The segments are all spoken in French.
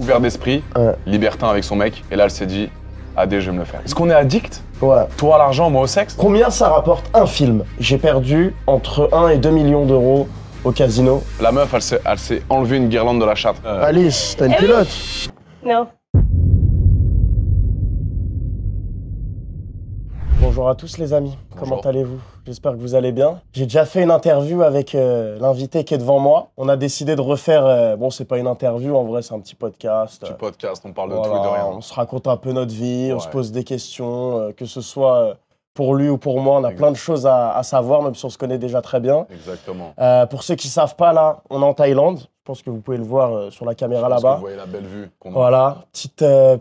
ouvert d'esprit, libertin avec son mec, et là elle s'est dit, AD, je vais me le faire. Est-ce qu'on est addict? Ouais. Toi à l'argent, moi au sexe? Combien ça rapporte un film? J'ai perdu entre 1 et 2 millions d'euros au casino. La meuf, elle s'est enlevée une guirlande de la chatte. Alice, t'as une pilote? Non. Bonjour à tous les amis, comment allez-vous? J'espère que vous allez bien. J'ai déjà fait une interview avec l'invité qui est devant moi. On a décidé de refaire, bon c'est pas une interview, en vrai c'est un petit podcast. Petit podcast, on parle de Voilà, tout et de rien. on se raconte un peu notre vie, on se pose des questions, que ce soit pour lui ou pour moi, on a plein de choses à savoir, même si on se connaît déjà très bien. Exactement. Pour ceux qui ne savent pas, là, on est en Thaïlande. Je pense que vous pouvez le voir sur la caméra là-bas. Vous voyez la belle vue qu'on a. Voilà, petit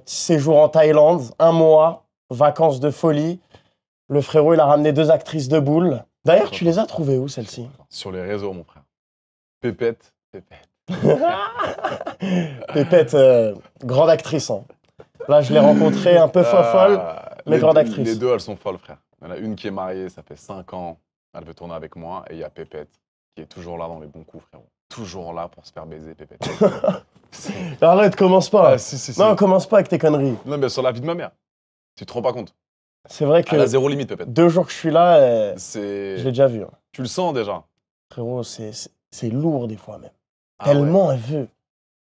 séjour en Thaïlande, 1 mois, vacances de folie. Le frérot, il a ramené 2 actrices de boules. D'ailleurs, tu les as trouvées où, celles-ci? Sur les réseaux, mon frère. Pépette, Pépette. Pépette, grande actrice. Hein. Là, je l'ai rencontrée un peu folle, mais grande actrice. Les deux, elles sont folles, frère. Il y en a une qui est mariée, ça fait 5 ans. Elle veut tourner avec moi. Et il y a Pépette, qui est toujours là dans les bons coups, frérot. Toujours là pour se faire baiser, Pépette. Arrête, commence pas. Ah, si. Non, commence pas avec tes conneries. Non, mais sur la vie de ma mère. Tu te rends pas compte? C'est vrai que Elle a zéro limite, Pépette. 2 jours que je suis là, je l'ai déjà vu. Hein. Tu le sens déjà. Frérot, c'est lourd des fois même. Ah tellement elle veut.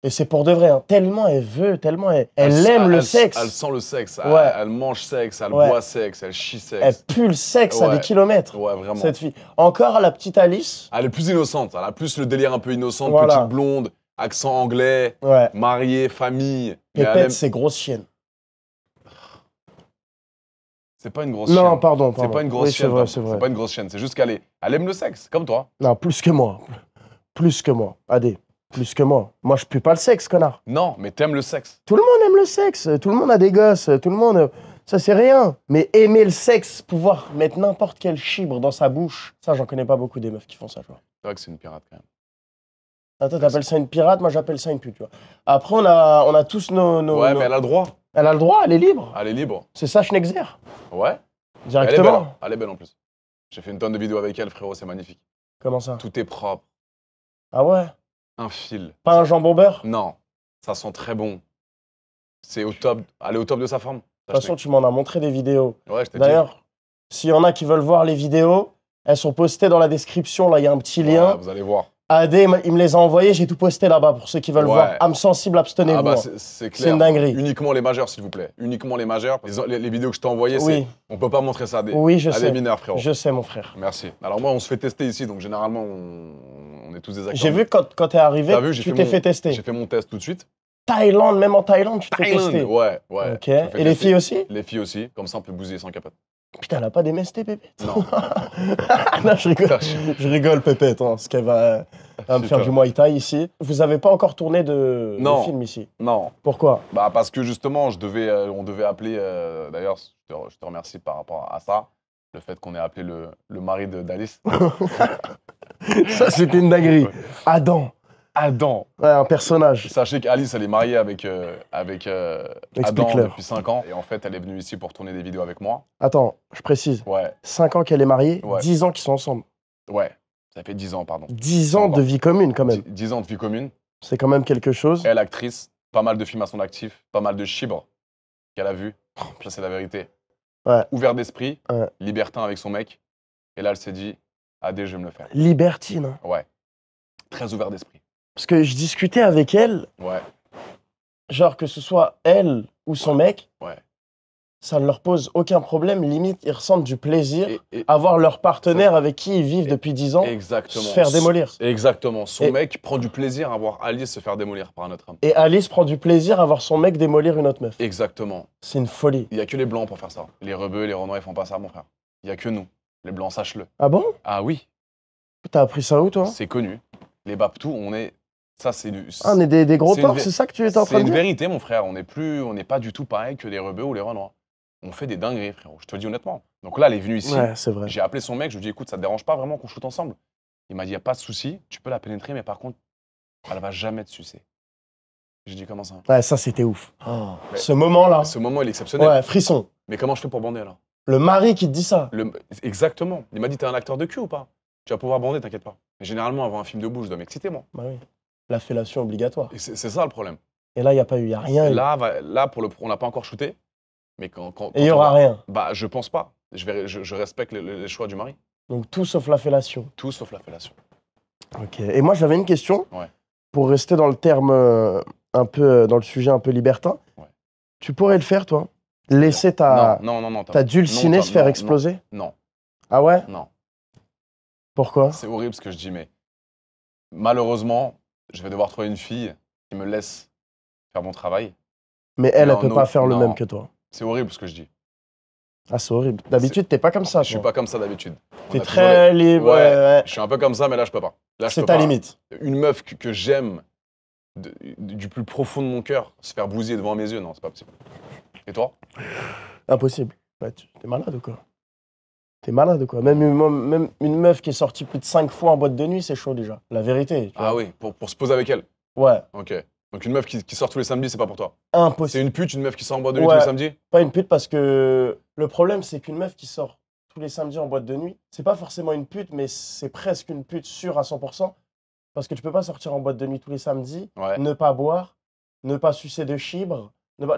Et c'est pour de vrai, hein. Tellement elle veut, tellement elle aime le sexe. Elle sent le sexe, Ouais. elle mange sexe, elle boit sexe, elle chie sexe. Elle pue le sexe à des kilomètres, ouais, vraiment. cette fille. Encore la petite Alice. Elle est plus innocente, elle a plus le délire un peu innocent, petite blonde, accent anglais, mariée, famille. Pépette, c'est grosse chienne. C'est pas une grosse chienne. Non, pardon. C'est pas une grosse chienne. C'est vrai. C'est pas une grosse chienne, c'est juste qu'elle aime le sexe, comme toi. Non, plus que moi. Plus que moi. Adé, plus que moi. Moi, je pue pas le sexe, connard. Non, mais t'aimes le sexe. Tout le monde aime le sexe. Tout le monde a des gosses. Tout le monde... Ça, c'est rien. Mais aimer le sexe, pouvoir mettre n'importe quel chibre dans sa bouche, ça, j'en connais pas beaucoup des meufs qui font ça, tu vois. C'est vrai que c'est une pirate, quand même. Attends, t'appelles ça une pirate, moi j'appelle ça une pute, tu vois. Après, on a tous nos... Ouais, mais elle a le droit. Elle a le droit, elle est libre. Elle est libre. C'est ça, Schnexer. Ouais. Directement. Elle est belle en plus. J'ai fait une tonne de vidéos avec elle, frérot, c'est magnifique. Comment ça? Tout est propre. Ah ouais? Un fil. Pas un jambon beurre? Non. Ça sent très bon. C'est au top. Elle est au top de sa forme. De toute façon, tu m'en as montré des vidéos. Ouais, je t'ai dit. D'ailleurs, s'il y en a qui veulent voir les vidéos, elles sont postées dans la description. Là, il y a un petit lien. Ouais, vous allez voir. AD, il me les a envoyés, j'ai tout posté là-bas pour ceux qui veulent voir. Âme sensible, abstenez-vous. Ah bah c'est clair. C'est une dinguerie. Uniquement les majeurs, s'il vous plaît. Uniquement les majeurs. Les vidéos que je t'ai envoyées, on peut pas montrer ça à des, des mineurs, frérot. Je sais, mon frère. Merci. Alors moi, on se fait tester ici, donc généralement, on est tous des acteurs. J'ai vu quand t'es arrivé, tu t'es fait tester. J'ai fait mon test tout de suite. Thaïlande, même en Thaïlande, tu te fais tester. Ouais. Ok. Et les filles aussi? Les filles aussi, comme ça on peut bousiller sans capote. Putain, elle a pas d'MST, Pépette? Non. Non, je rigole. Je rigole, Pépette, hein, parce qu'elle va me faire du Muay Thai ici. Vous avez pas encore tourné de film ici? Non. Pourquoi? Bah parce que justement, on devait appeler, d'ailleurs, je te remercie par rapport à ça, le fait qu'on ait appelé le mari d'Alice. Ça, c'était une dinguerie. Adam. Ouais, un personnage. Sachez qu'Alice, elle est mariée avec Adam depuis 5 ans. Et en fait, elle est venue ici pour tourner des vidéos avec moi. Attends, je précise. Ouais. 5 ans qu'elle est mariée, 10 ans qu'ils sont ensemble. Ouais, ça fait 10 ans, pardon. 10 ans de vie commune, quand même. 10 ans de vie commune. C'est quand même quelque chose. Elle, actrice, pas mal de films à son actif, pas mal de chibres qu'elle a vu. Ça, c'est la vérité. Ouais. Ouvert d'esprit, libertin avec son mec. Et là, elle s'est dit, AD, je vais me le faire. Libertine. Hein. Ouais. Très ouvert d'esprit. Parce que je discutais avec elle, genre que ce soit elle ou son mec, ça ne leur pose aucun problème, limite ils ressentent du plaisir à voir leur partenaire avec qui ils vivent depuis 10 ans se faire démolir. Exactement, son mec prend du plaisir à voir Alice se faire démolir par un autre homme. Et Alice prend du plaisir à voir son mec démolir une autre meuf. Exactement. C'est une folie. Il n'y a que les blancs pour faire ça. Les rebeux, les renois, ils font pas ça, mon frère. Il n'y a que nous, les blancs, sache-le. Ah bon? Ah oui. T'as appris ça où, toi? C'est connu. Les Baptous, on est... Ça, c'est du... on est des gros porcs, c'est ça que tu es en train de dire? C'est une vérité, mon frère. On n'est pas du tout pareil que les rebeux ou les renois. On fait des dingueries, frérot. Je te le dis honnêtement. Donc là, elle est venue ici. Ouais, c'est vrai. J'ai appelé son mec. Je lui ai dit, écoute, ça te dérange pas vraiment qu'on shoot ensemble? Il m'a dit, y a pas de souci. Tu peux la pénétrer, mais par contre, elle va jamais te sucer. J'ai dit, comment ça? Ouais, ça, c'était ouf. Ce moment-là. Ce moment, il est exceptionnel. Ouais, frisson. Mais comment je fais pour bander, là? Le mari qui te dit ça. Exactement. Il m'a dit, t'es un acteur de cul ou pas? Tu vas pouvoir bander, t'inquiète pas. Mais généralement, avant un film de bouche, je dois m'exciter, moi. Bah oui. La fellation obligatoire. Et c'est ça le problème. Et là, il n'y a pas eu, il n'y a rien. Là, pour le on n'a pas encore shooté. Mais quand et il n'y aura rien. Bah, je pense pas. Je respecte les choix du mari. Donc tout sauf la fellation. Tout sauf la fellation. Ok. Et moi, j'avais une question. Ouais. Pour rester dans le terme un peu, dans le sujet un peu libertin. Ouais. Tu pourrais le faire, toi? Laisser ta dulcinée se faire exploser? Non. Ah ouais? Non. Pourquoi? C'est horrible ce que je dis, mais malheureusement, je vais devoir trouver une fille qui me laisse faire mon travail. Mais elle peut pas faire le même que toi. C'est horrible ce que je dis. Ah, c'est horrible. D'habitude, t'es pas comme ça. Je suis pas comme ça d'habitude. T'es très libre. Ouais. Je suis un peu comme ça, mais là, je peux pas. C'est ta limite. Une meuf que j'aime du plus profond de mon cœur, se faire bousiller devant mes yeux, non, c'est pas possible. Et toi? Impossible. Ouais, t'es malade ou quoi? T'es malade ou quoi? Même une meuf qui est sortie plus de 5 fois en boîte de nuit, c'est chaud déjà. La vérité. Ah oui, pour se poser avec elle? Ouais. Ok. Donc une meuf qui sort tous les samedis, c'est pas pour toi? Impossible. C'est une pute, une meuf qui sort en boîte de nuit tous les samedis? Pas une pute parce que le problème, c'est qu'une meuf qui sort tous les samedis en boîte de nuit, c'est pas forcément une pute, mais c'est presque une pute sûre à 100%. Parce que tu peux pas sortir en boîte de nuit tous les samedis, ne pas boire, ne pas sucer de chibre, ne pas...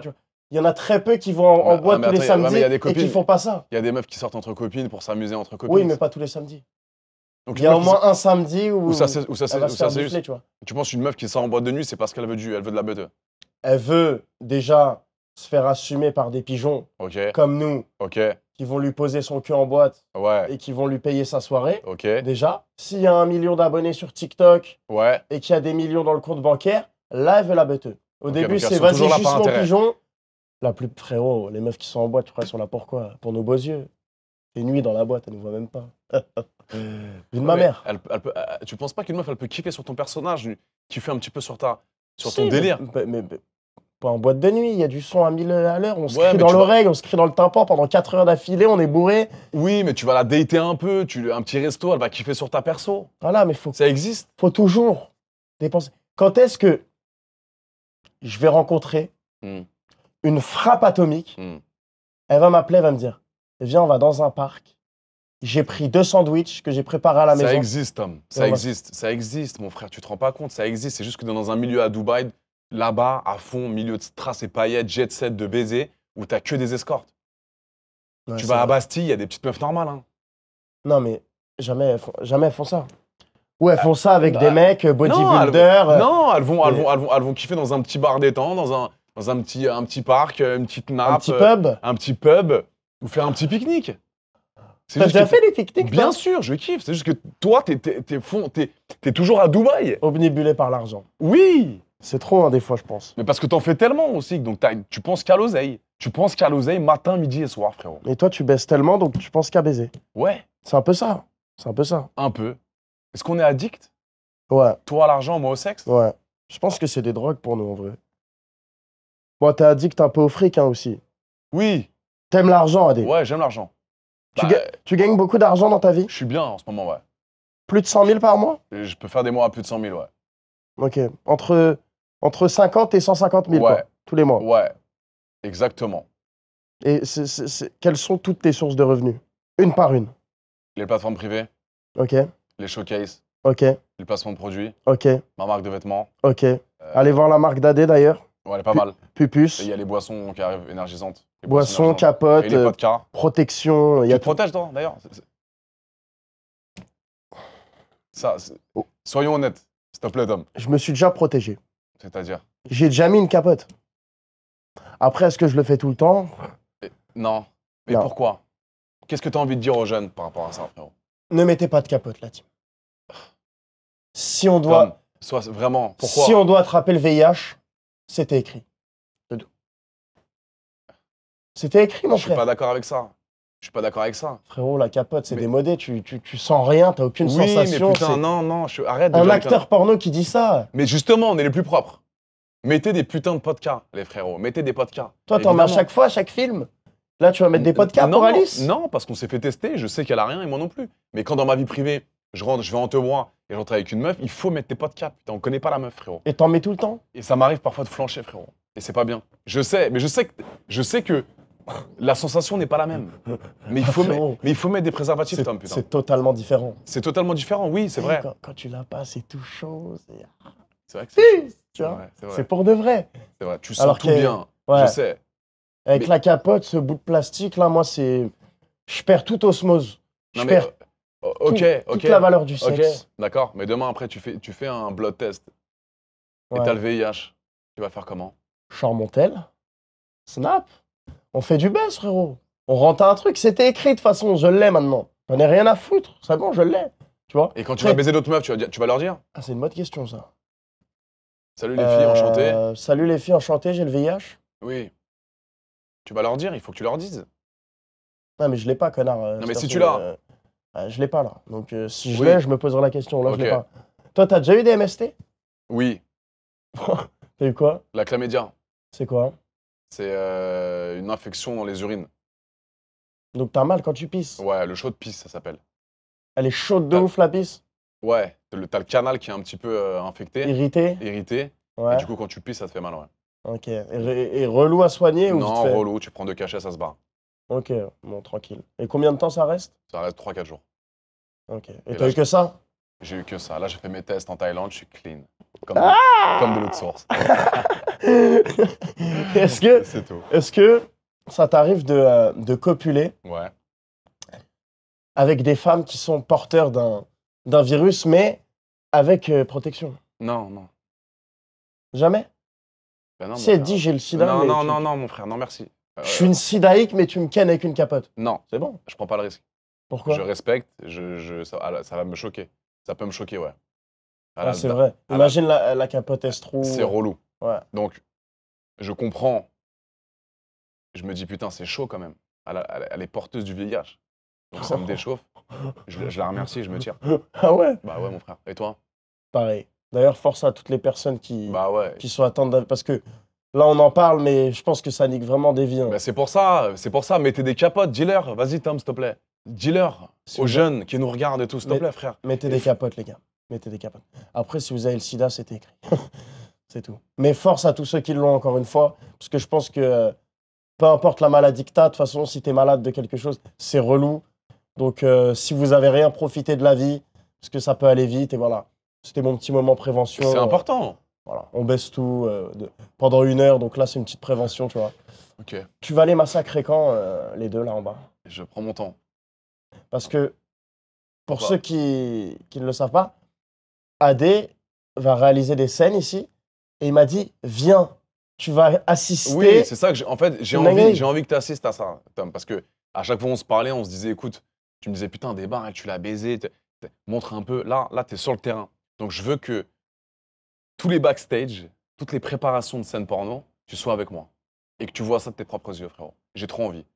Il y en a très peu qui vont en boîte tous les samedis et qui font pas ça. Il y a des meufs qui sortent entre copines pour s'amuser entre copines. Oui, mais pas tous les samedis. Donc il y a au moins un samedi où ça c'est juste. Tu vois. Tu penses qu'une meuf qui sort en boîte de nuit, c'est parce qu'elle veut de la beuteuse? Elle veut déjà se faire assumer par des pigeons comme nous qui vont lui poser son cul en boîte et qui vont lui payer sa soirée. Déjà, s'il y a 1 million d'abonnés sur TikTok et qu'il y a des millions dans le compte bancaire, là, elle veut la beuteuse. Au début, c'est vas-y, juste mon pigeon. Frérot, les meufs qui sont en boîte, tu crois, elles sont là pourquoi? Pour nos beaux yeux. C'est nuit dans la boîte, elle ne nous voit même pas. Vu de ma mère. Tu penses pas qu'une meuf, elle peut kiffer sur ton personnage, kiffer un petit peu sur ton délire? Mais pas en boîte de nuit, il y a du son à 1000 à l'heure, on se crie dans l'oreille, on se crie dans le tympan pendant 4 heures d'affilée, on est bourré. Oui, mais tu vas la dater un peu, un petit resto, elle va kiffer sur ta perso. Voilà, mais ça existe. Faut toujours dépenser. Quand est-ce que je vais rencontrer une frappe atomique? Elle va m'appeler, elle va me dire, viens, on va dans un parc. J'ai pris 2 sandwichs que j'ai préparés à la maison. Ça existe, Tom. Ça existe, mon frère. Tu te rends pas compte, ça existe. C'est juste que dans un milieu à Dubaï, là-bas, à fond, milieu de strass et paillettes, jet set de baisers, où t'as que des escortes. Ouais, tu vas à Bastille, il y a des petites meufs normales. Hein. Non, mais jamais elles font ça. Ou elles font ça avec des mecs bodybuilders. Non, elles vont kiffer dans un petit bar détente, dans un petit parc, une petite nappe. Un petit pub. Ou faire un petit pique-nique. T'as déjà fait des pique-niques? Bien sûr, je kiffe. C'est juste que toi, t'es toujours à Dubaï. Obnubilé par l'argent. Oui. C'est trop, hein, des fois, je pense. Mais parce que t'en fais tellement aussi, donc tu penses qu'à l'oseille. Tu penses qu'à l'oseille matin, midi et soir, frérot. Et toi, tu baisses tellement, donc tu penses qu'à baiser. Ouais. C'est un peu ça. Un peu. Est-ce qu'on est addict? Ouais. Toi à l'argent, moi au sexe? Ouais. Je pense que c'est des drogues pour nous, en vrai. Bon, t'es addict un peu au fric, hein, aussi. Oui. T'aimes l'argent, Adé? Ouais, j'aime l'argent. Tu gagnes beaucoup d'argent dans ta vie? Je suis bien en ce moment, ouais. Plus de 100 000 par mois? Je peux faire des mois à plus de 100 000, ouais. Ok. Entre 50 et 150 000, quoi, tous les mois? Ouais, exactement. Et quelles sont toutes tes sources de revenus? Une par une. Les plateformes privées. Ok. Les showcases. Ok. Les placements de produits. Ok. Ma marque de vêtements. Ok. Allez voir la marque d'Adé, d'ailleurs. Ouais, elle est pas mal. Pupus. Et il y a les boissons qui arrivent énergisantes. Boissons, capotes, et les podcasts. Protection. Tu te protèges, toi, d'ailleurs? Soyons honnêtes, s'il te plaît, Tom. Je me suis déjà protégé. C'est-à-dire? J'ai déjà mis une capote. Après, est-ce que je le fais tout le temps? Non. Mais pourquoi? Qu'est-ce que tu as envie de dire aux jeunes par rapport à ça, frérot? Ne mettez pas de capote, la team. Si on doit... Vraiment, pourquoi? Si on doit attraper le VIH, c'était écrit. C'était écrit, mon frère. Je suis pas d'accord avec ça. Frérot, la capote, c'est démodé. Tu sens rien, t'as aucune sensation. Mais putain, non, arrête. Un acteur porno qui dit ça. Mais justement, on est les plus propres. Mettez des putains de podcasts, les frérots. Mettez des podcasts. Toi, t'en mets à chaque fois, à chaque film. Là, tu vas mettre des podcasts pour Alice? Non, parce qu'on s'est fait tester. Je sais qu'elle a rien et moi non plus. Mais quand dans ma vie privée, je vais en te voir et j'entre avec une meuf, il faut mettre tes podcasts. Putain, on connaît pas la meuf, frérot. Et t'en mets tout le temps? Et ça m'arrive parfois de flancher, frérot. Et c'est pas bien. Je sais, mais je sais que la sensation n'est pas la même. Mais il faut mettre des préservatifs, Tom, putain. C'est totalement différent. C'est totalement différent, oui, c'est vrai. Quand tu l'as pas, c'est tout chaud. C'est vrai que c'est C'est pour de vrai. C'est vrai, tu sens tout bien, je sais. Avec la capote, ce bout de plastique, là, moi, c'est... Je perds toute osmose. Je perds toute la valeur du sexe. D'accord, mais demain, après, tu fais un blood test et t'as le VIH. Tu vas faire comment? Charmontel. Snap. On fait du buzz, frérot. On rentre un truc, c'était écrit de toute façon, je l'ai maintenant. J'en ai rien à foutre, c'est bon, je l'ai. Tu vois? Et quand tu vas baiser d'autres meufs, tu vas leur dire? Ah, c'est une bonne question, ça. Salut les filles, enchanté. Salut les filles, enchanté, j'ai le VIH. Oui. Tu vas leur dire, il faut que tu leur dises. Non, mais je l'ai pas, connard. Non, mais si tu l'as. Je l'ai pas, là. Donc, si je l'ai, je me poserai la question. Là, je l'ai pas. Toi, t'as déjà eu des MST? Oui. T'as eu quoi? La chlamydia. C'est quoi? C'est une infection dans les urines. Donc, t'as mal quand tu pisses? Ouais, le chaud de pisse, ça s'appelle. Elle est chaude de ouf, la pisse? Ouais, t'as le canal qui est un petit peu infecté. Irrité. Ouais. Et du coup, quand tu pisses, ça te fait mal, ouais. Ok. Et relou à soigner ou non, relou, tu prends 2 cachets, ça se barre. Ok, bon, tranquille. Et combien de temps ça reste? Ça reste 3-4 jours. Ok. Et t'as eu que ça? J'ai eu que ça. Là, j'ai fait mes tests en Thaïlande, je suis clean. Comme de l'eau de source. C'est tout. Est-ce que ça t'arrive de copuler avec des femmes qui sont porteurs d'un virus, mais avec protection? Non. Jamais? Ben non, si elle dit j'ai le sida. Non, mon frère, non, merci. Je suis une sidaïque, mais tu me kennes avec une capote. Non. C'est bon. Je prends pas le risque. Pourquoi? Je respecte, ça va me choquer. Ça peut me choquer, ouais. C'est vrai. Imagine la capote Estrou. C'est relou. Ouais. Donc, je comprends. Je me dis, putain, c'est chaud quand même. Elle est porteuse du VIH. Donc ça me déchauffe. Je la remercie, je me tire. Ah ouais? Bah ouais, mon frère. Et toi? Pareil. D'ailleurs, force à toutes les personnes qui sont atteintes. Parce que là, on en parle, mais je pense que ça nique vraiment des vies. Hein. Bah c'est pour ça. Mettez des capotes, dis-leur. Vas-y, Tom, s'il te plaît. Dis-leur aux jeunes qui nous regardent et tout, s'il te plaît, frère. Mettez des capotes, les gars. Mettez des capotes. Après, si vous avez le sida, c'est écrit. C'est tout. Mais force à tous ceux qui l'ont, encore une fois. Parce que je pense que peu importe la maladie que t'as, de toute façon, si t'es malade de quelque chose, c'est relou. Donc, si vous avez rien, profitez de la vie. Parce que ça peut aller vite. Et voilà. C'était mon petit moment prévention. C'est important. Voilà. On baisse tout pendant 1 heure. Donc là, c'est une petite prévention, tu vois. Ok. Tu vas les massacrer quand, les deux, là, en bas? Je prends mon temps. Parce que, pour ceux qui ne le savent pas, Adé va réaliser des scènes ici. Et il m'a dit, viens, tu vas assister. Oui, c'est ça que j'ai envie que tu assistes à ça, Tom. Parce que à chaque fois on se parlait, on se disait, écoute, tu me disais, putain, des bars, tu l'as baisé, montre un peu. Là, tu es sur le terrain. Donc je veux que tous les backstage, toutes les préparations de scène porno, tu sois avec moi. Et que tu vois ça de tes propres yeux, frérot. J'ai trop envie.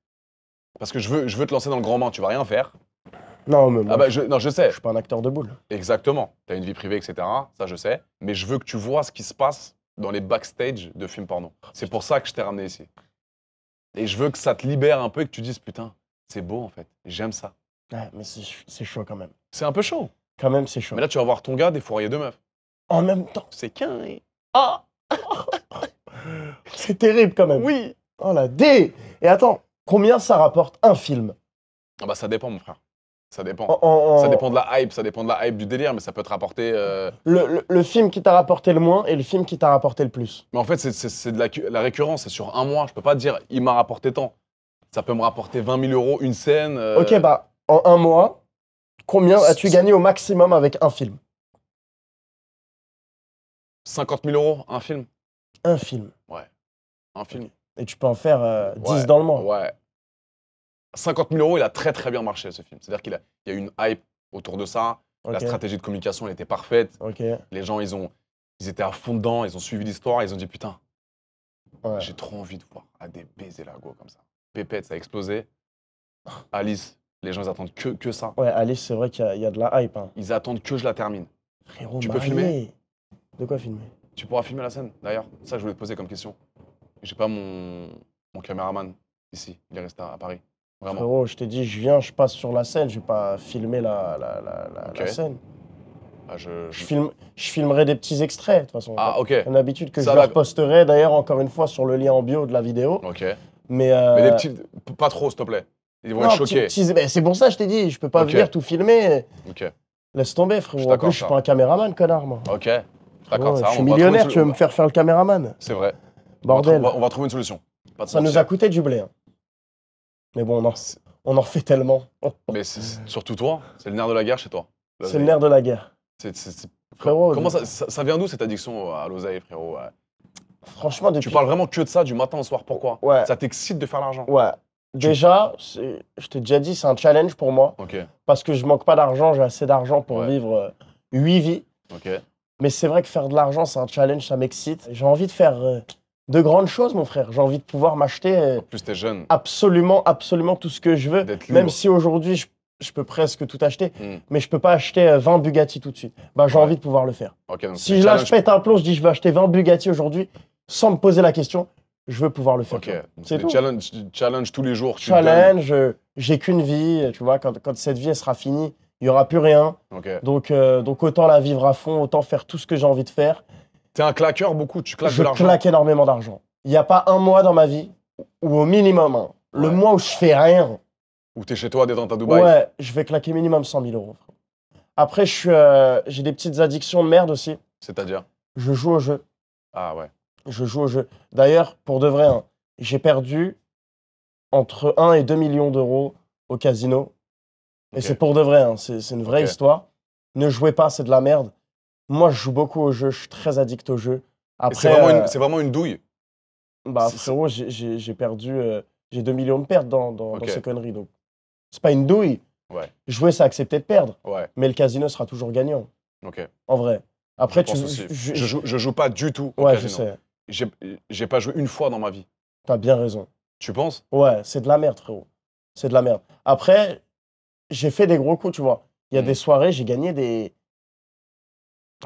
Parce que je veux te lancer dans le grand bain, tu vas rien faire. Non, mais moi, je sais. Je suis pas un acteur de boule. Exactement. Tu as une vie privée, etc. Ça, je sais. Mais je veux que tu vois ce qui se passe dans les backstage de films porno. C'est pour ça que je t'ai ramené ici. Et je veux que ça te libère un peu et que tu dises, putain, c'est beau en fait. J'aime ça. Ouais, mais c'est chaud quand même. C'est un peu chaud. Quand même, c'est chaud. Mais là, tu vas voir ton gars défourailler 2 meufs. En même temps. C'est qu'un. Ah C'est terrible quand même. Oui. Oh la D. Et attends, combien ça rapporte un film? Ah bah ça dépend, mon frère. Ça dépend. Ça dépend de la hype du délire, mais ça peut te rapporter. Le film qui t'a rapporté le moins et le film qui t'a rapporté le plus. Mais en fait, c'est de la récurrence. C'est sur un mois. Je peux pas te dire, il m'a rapporté tant. Ça peut me rapporter 20 000 € une scène. Ok, bah, en 1 mois, combien as-tu gagné au maximum avec un film? 50 000 € un film. Un film. Ouais. Un film. Et tu peux en faire 10 dans le mois. Ouais. 50 000 €, il a très très bien marché ce film. C'est-à-dire qu'il y a eu une hype autour de ça. La stratégie de communication, elle était parfaite. Les gens, ils étaient à fond dedans, ils ont suivi l'histoire, ils ont dit putain, j'ai trop envie de voir Adé baiser la go comme ça. Pépette, ça a explosé. Alice, les gens, ils attendent que ça. Ouais, Alice, c'est vrai qu'il y a de la hype. Hein. Ils attendent que je la termine. Frérot, tu peux filmer? De quoi filmer? Tu pourras filmer la scène, d'ailleurs. Ça, je voulais te poser comme question. J'ai pas mon caméraman ici, il est resté à Paris. Vraiment. Frérot, je t'ai dit, je viens, je passe sur la scène, je vais pas filmer la scène. Ah, je filmerai des petits extraits, de toute façon. Ah, ok. Une habitude que je leur posterai, d'ailleurs, encore une fois, sur le lien en bio de la vidéo. Ok. Mais des petits... Pas trop, s'il te plaît. Ils vont être choqués. C'est pour ça que je t'ai dit, je peux pas venir tout filmer. Ok. Laisse tomber, frérot. En plus, je suis pas un caméraman, connard, moi. Ok. D'accord, je suis millionnaire, tu veux me faire le caméraman. C'est vrai. Bordel. On va trouver une solution. Ça nous a coûté du blé. Hein. Mais bon, on en fait tellement. Mais surtout toi, c'est le nerf de la guerre chez toi. C'est le nerf de la guerre. Frérot, comment ça vient d'où cette addiction à l'oseille, frérot? Franchement, depuis... Tu parles vraiment que de ça du matin au soir, pourquoi? Ouais. Ça t'excite de faire l'argent? Ouais. Déjà, je t'ai déjà dit, c'est un challenge pour moi. Parce que je manque pas d'argent, j'ai assez d'argent pour vivre 8 vies. Mais c'est vrai que faire de l'argent, c'est un challenge, ça m'excite. J'ai envie de faire de grandes choses, mon frère. J'ai envie de pouvoir m'acheter en plus, t'es jeune. Absolument tout ce que je veux. Même si aujourd'hui, je peux presque tout acheter, mais je peux pas acheter 20 Bugatti tout de suite. Bah, j'ai envie de pouvoir le faire. Si là, je pète un plomb, je dis je veux acheter 20 Bugatti aujourd'hui, sans me poser la question, je veux pouvoir le faire. C'est tout. Challenge tous les jours. Challenge, j'ai qu'une vie, tu vois, quand cette vie elle sera finie, il n'y aura plus rien. Donc autant la vivre à fond, autant faire tout ce que j'ai envie de faire. T'es un claqueur beaucoup, tu claques de l'argent. Je claque énormément d'argent. Il n'y a pas un mois dans ma vie, ou au minimum, le mois où je fais rien. Où t'es chez toi, détente à Dubaï. Ouais, je vais claquer minimum 100 000 euros. Après, j'ai des petites addictions de merde aussi. C'est-à-dire? Je joue au jeu. Ah ouais. Je joue au jeu. D'ailleurs, pour de vrai, j'ai perdu entre 1 et 2 millions d'euros au casino. Et c'est pour de vrai, c'est une vraie histoire. Ne jouez pas, c'est de la merde. Moi, je joue beaucoup au jeu, je suis très addict au jeu. Après, c'est vraiment une douille. Bah frérot, j'ai perdu, j'ai 2 millions de pertes dans ces conneries. Donc, c'est pas une douille. Jouer, c'est accepter de perdre. Mais le casino sera toujours gagnant. En vrai. Après, je joue pas du tout au casino. Je sais. J'ai pas joué une fois dans ma vie. T'as bien raison. Tu penses? Ouais, c'est de la merde, frérot. C'est de la merde. Après, j'ai fait des gros coups, tu vois. Il y a des soirées, j'ai gagné des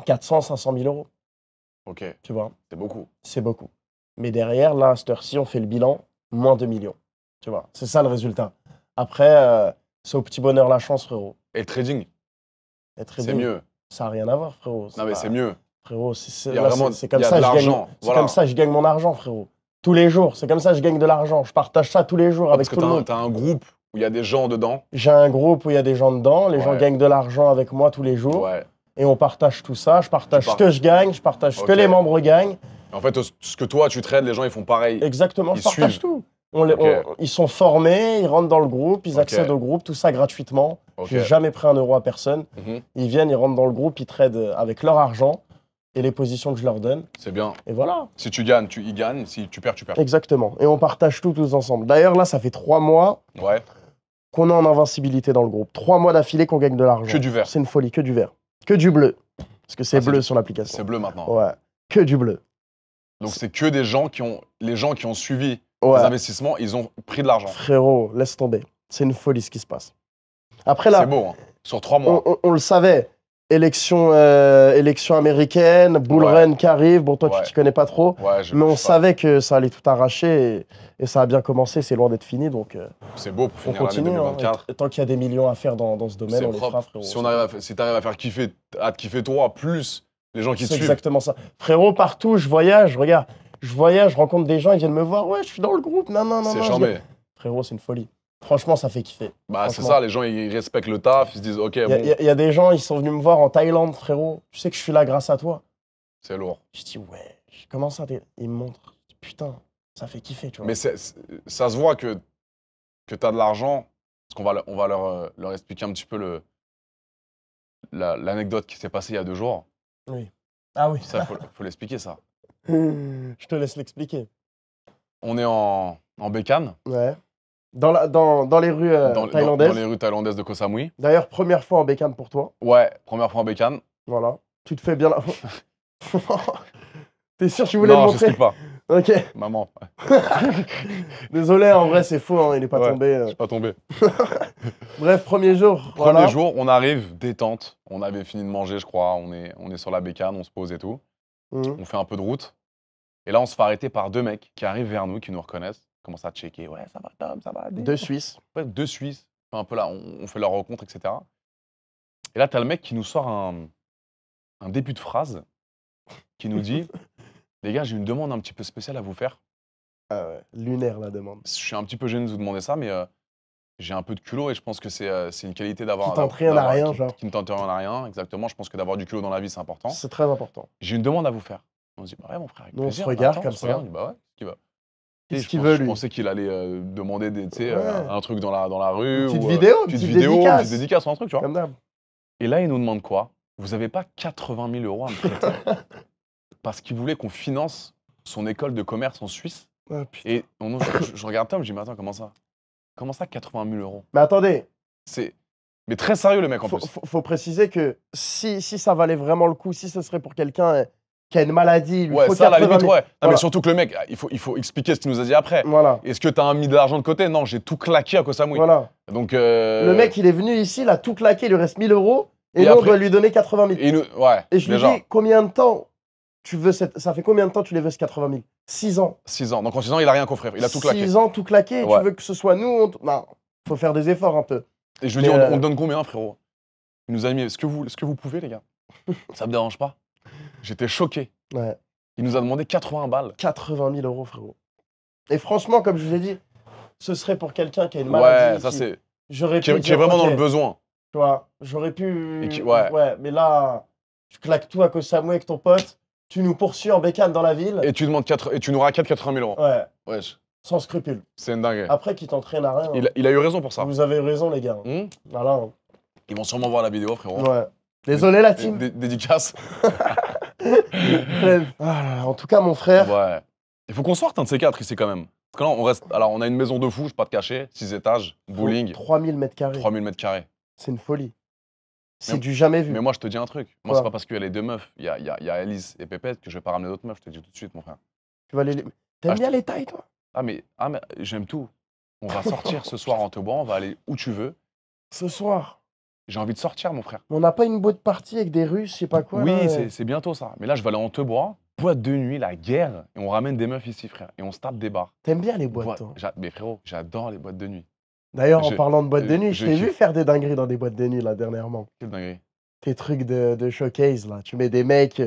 400, 500 000 euros. Tu vois. C'est beaucoup. C'est beaucoup. Mais derrière, là, à cette heure-ci, on fait le bilan, moins 2 millions. Tu vois. C'est ça le résultat. Après, c'est au petit bonheur la chance, frérot. Et le trading? C'est mieux. Ça n'a rien à voir, frérot. Non, mais c'est mieux. Frérot, c'est comme ça que je gagne mon argent, frérot. Tous les jours. C'est comme ça que je gagne de l'argent. Je partage ça tous les jours avec tout le monde. Parce que tu as un groupe où il y a des gens dedans. J'ai un groupe où il y a des gens dedans. Les gens gagnent de l'argent avec moi tous les jours. Et on partage tout ça. Je partage ce que je gagne. Je partage ce que les membres gagnent. En fait, ce que toi, tu trades, les gens, ils font pareil. Exactement, je partage tout. Ils sont formés, ils rentrent dans le groupe, ils accèdent au groupe, tout ça gratuitement. Je n'ai jamais pris 1 euro à personne. Ils viennent, ils rentrent dans le groupe, ils tradent avec leur argent et les positions que je leur donne. C'est bien. Et voilà. Si tu gagnes, ils gagnent. Si tu perds, tu perds. Exactement. Et on partage tout tous ensemble. D'ailleurs, là, ça fait 3 mois qu'on est en invincibilité dans le groupe. 3 mois d'affilée qu'on gagne de l'argent. Que du vert. C'est une folie, que du vert. Que du bleu. Parce que c'est bleu sur l'application. C'est bleu maintenant. Ouais. Que du bleu. Donc c'est que des gens les gens qui ont suivi les investissements, ils ont pris de l'argent. Frérot, laisse tomber. C'est une folie ce qui se passe. Après là, c'est beau, hein. Sur 3 mois. On le savait. Élection américaine, bull run qui arrive. Bon, toi, tu t'y connais pas trop. Mais on savait que ça allait tout arracher et ça a bien commencé. C'est loin d'être fini. Donc, c'est beau pour finir l'année 2024. Hein. Tant qu'il y a des millions à faire dans ce domaine, on les fera, frérot. Si tu arrives à faire kiffer, à te kiffer toi, plus les gens qui te suivent. C'est exactement ça. Frérot, partout, je voyage, regarde. Je voyage, je rencontre des gens, ils viennent me voir. Ouais, je suis dans le groupe. Non. C'est charmé. Frérot, c'est une folie. Franchement, ça fait kiffer. Bah, c'est ça, les gens, ils respectent le taf, ils se disent, OK, bon. Il y a des gens, ils sont venus me voir en Thaïlande, frérot. Tu sais que je suis là grâce à toi. C'est lourd. Je dis, ouais, comment ça? Ils me montrent. Putain, ça fait kiffer, tu vois. Mais ça se voit que tu as de l'argent, parce qu'on va leur expliquer un petit peu l'anecdote qui s'est passée il y a 2 jours. Oui. Ah oui. Ça, faut l'expliquer, ça. Je te laisse l'expliquer. On est en bécane. Ouais. Dans les rues thaïlandaises. Dans les rues thaïlandaises de Koh Samui. D'ailleurs, première fois en bécane pour toi. Ouais, première fois en bécane. Voilà. Tu te fais bien là. T'es sûr que tu voulais le montrer? Non, je pas. Ok. Maman. Désolé, en vrai, c'est faux, hein, il est pas tombé. Je suis pas tombé. Bref, premier jour. Premier jour, on arrive, détente. On avait fini de manger, je crois. On est sur la bécane, on se pose et tout. On fait un peu de route. Et là, on se fait arrêter par 2 mecs qui arrivent vers nous, qui nous reconnaissent. Commencent à checker. Ouais, ça va, Tom, ça va. 2 Suisses. Ouais, 2 Suisses. Enfin, un peu là, on fait leur rencontre, etc. Et là, t'as le mec qui nous sort un début de phrase qui nous dit les gars, j'ai une demande un petit peu spéciale à vous faire. Ah ouais, lunaire la demande. Je suis un petit peu gêné de vous demander ça, mais j'ai un peu de culot et je pense que c'est une qualité d'avoir. Qui tente rien à rien, genre. Qui ne tente rien à rien, exactement. Je pense que d'avoir du culot dans la vie, c'est important. C'est très important. J'ai une demande à vous faire. On se dit, bah ouais, mon frère, avec plaisir. On se regarde comme ça. On dit, bah ouais, ce qu'il va. Qu'est-ce qu'il veut, lui? Je pensais qu'il allait demander un truc dans la rue. Une petite vidéo, une petite dédicace ou un truc, tu vois. Comme d'hab. Et là, il nous demande quoi? Vous avez pas 80 000 € à me prêter? Parce qu'il voulait qu'on finance son école de commerce en Suisse. Oh, et je regarde Tom, je dis, mais attends, comment ça? Comment ça, 80 000 €? Mais attendez. Mais très sérieux, le mec, en plus. Faut préciser que si ça valait vraiment le coup, si ce serait pour quelqu'un qui a une maladie, il lui faut ça, à la limite, ouais. Voilà. Non, mais surtout que le mec, il faut expliquer ce qu'il nous a dit après. Voilà. Est-ce que tu as mis de l'argent de côté? Non, j'ai tout claqué à Koh Samui. Voilà. Donc, le mec, il est venu ici, il a tout claqué, il lui reste 1 000 €, et nous, on doit lui donner 80 000. Et je lui dis, combien de temps tu veux ça fait combien de temps tu les veux, ce 80 000? 6 ans. 6 ans. Donc en 6 ans, il a rien coffré. Il a tout claqué. 6 ans, tout claqué. Tu veux que ce soit nous? Non, faut faire des efforts un peu. Et je lui dis, on donne combien, frérot? Il nous a mis, est-ce que vous pouvez, les gars? Ça me dérange pas. J'étais choqué. Ouais. Il nous a demandé 80 balles. 80 000 €, frérot. Et franchement, comme je vous ai dit, ce serait pour quelqu'un qui a une maladie. Ouais, ça c'est. J'aurais pu. Qui est vraiment dans le besoin. Tu vois, j'aurais pu. Ouais, mais là, tu claques tout à Koh Samui avec ton pote, tu nous poursuis en bécane dans la ville. Et tu nous raquettes 80 000 €. Ouais. Wesh. Sans scrupule. C'est une dinguerie. Après, qui t'entraîne à rien. Il a eu raison pour ça. Vous avez eu raison, les gars. Voilà. Ils vont sûrement voir la vidéo, frérot. Ouais. Désolé, la team. Dédicace. En tout cas, mon frère. Ouais. Il faut qu'on sorte un de ces quatre ici, quand même. Parce que là, on reste. Alors, on a une maison de fou, je ne vais pas te cacher. 6 étages, bowling. 3000 m². 3000 m². C'est une folie. C'est du jamais vu. Mais moi, je te dis un truc. Moi, c'est pas parce qu'il y a les deux meufs, il y a Alice et Pépette, que je vais pas ramener d'autres meufs. Je te dis tout de suite, mon frère. Tu vas les. T'aimes bien les tailles, toi? Ah, mais j'aime tout. On va sortir ce soir en Tauban, on va aller où tu veux. Ce soir? J'ai envie de sortir, mon frère. On n'a pas une boîte party avec des Russes, je sais pas quoi. Oui, c'est bientôt ça. Mais là, je vais aller en Tauban, boîte de nuit, la guerre, et on ramène des meufs ici, frère. Et on se tape des bars. T'aimes bien les boîtes, toi? Mais frérot, j'adore les boîtes de nuit. D'ailleurs, en parlant de boîtes de nuit, je t'ai vu faire des dingueries dans des boîtes de nuit, là, dernièrement. Quelle dinguerie? Tes trucs de showcase, là. Tu mets des mecs